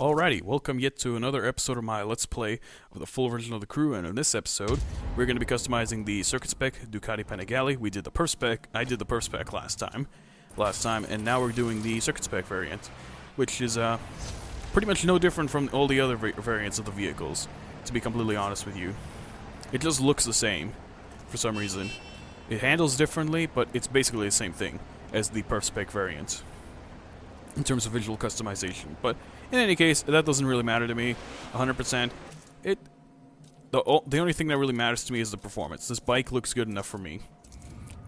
Alrighty, welcome yet to another episode of my Let's Play of the full version of the crew, and in this episode, we're going to be customizing the Circuit Spec Ducati Panigale. We did the Perf Spec, I did the Perf Spec last time, and now we're doing the Circuit Spec variant, which is pretty much no different from all the other variants of the vehicles, to be completely honest with you. It just looks the same, for some reason. It handles differently, but it's basically the same thing as the Perf Spec variant, in terms of visual customization. But in any case, that doesn't really matter to me 100%. The only thing that really matters to me is the performance. This bike looks good enough for me.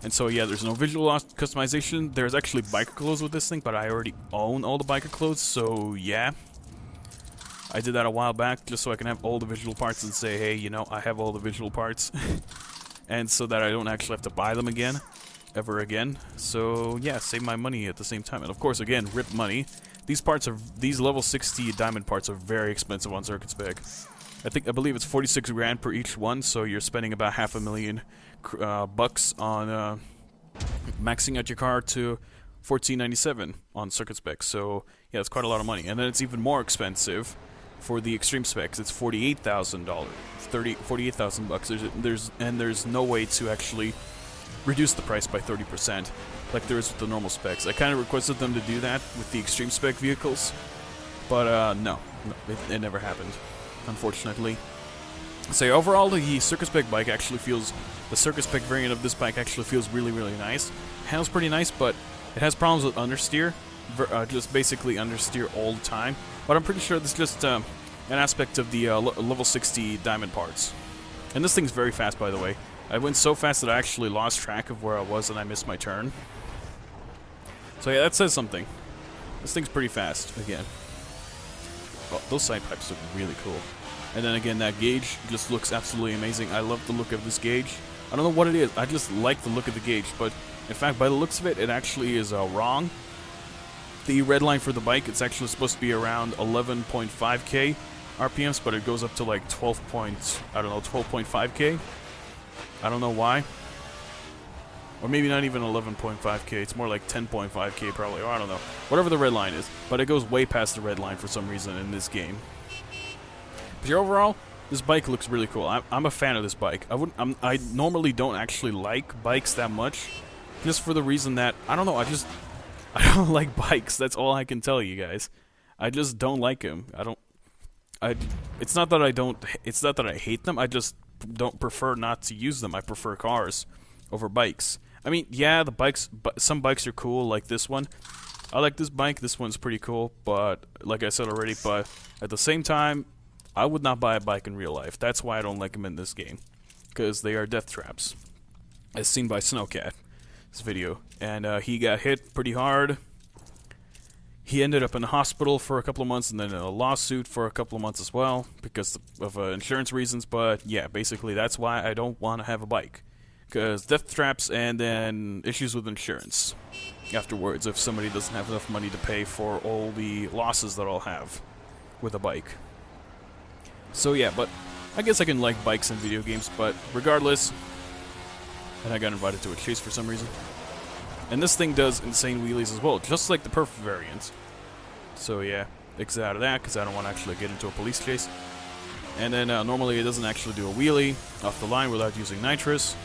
And so yeah, there's no visual customization. There's actually biker clothes with this thing, but I already own all the biker clothes, so yeah. I did that a while back just so I can have all the visual parts and say, hey, you know, I have all the visual parts. And so that I don't actually have to buy them again. Ever again. So yeah, save my money at the same time. And of course, again, rip money. These level 60 diamond parts are very expensive on Circuit Spec. I believe it's 46 grand per each one, so you're spending about $500,000 bucks on maxing out your car to $14.97 on Circuit Spec. So yeah, it's quite a lot of money. And then it's even more expensive for the extreme specs. It's $48,000, $48,000 bucks. There's no way to actually reduce the price by 30%, like there is with the normal specs. I kind of requested them to do that with the extreme spec vehicles, but no, it never happened, unfortunately. So overall, the Circuit Spec bike actually feels, the Circuit Spec variant of this bike actually feels really, really nice. Handles pretty nice, but it has problems with understeer, just basically understeer all the time. But I'm pretty sure this is just an aspect of the level 60 diamond parts. And this thing's very fast, by the way. I went so fast that I actually lost track of where I was and I missed my turn. So yeah, that says something. This thing's pretty fast, again. Oh, those side pipes look really cool. And then again, that gauge just looks absolutely amazing. I love the look of this gauge. I don't know what it is, I just like the look of the gauge, but in fact, by the looks of it, it actually is wrong. The red line for the bike, it's actually supposed to be around 11.5k RPMs, but it goes up to like 12.5k. I don't know why. Or maybe not even 11.5k, it's more like 10.5k probably, or I don't know. Whatever the red line is. But it goes way past the red line for some reason in this game. But overall, this bike looks really cool. I'm a fan of this bike. I normally don't actually like bikes that much. Just for the reason that, I don't know, I don't like bikes. That's all I can tell you guys. I just don't like them. It's not that I hate them, I just don't prefer not to use them. I prefer cars over bikes. I mean, yeah, some bikes are cool, like this one. I like this bike. This one's pretty cool, but like I said already, but at the same time, I would not buy a bike in real life. That's why I don't like them in this game, because they are death traps, as seen by Snowcat, this video. And he got hit pretty hard. He ended up in the hospital for a couple of months and then in a lawsuit for a couple of months as well because of insurance reasons. But yeah, basically that's why I don't want to have a bike. Because death traps and then issues with insurance afterwards if somebody doesn't have enough money to pay for all the losses that I'll have with a bike. So yeah, but I guess I can like bikes in video games, but regardless, and I got invited to a chase for some reason. And this thing does insane wheelies as well, just like the Perf variant. So yeah, exit out of that, because I don't want to actually get into a police chase. And then normally it doesn't actually do a wheelie off the line without using nitrous.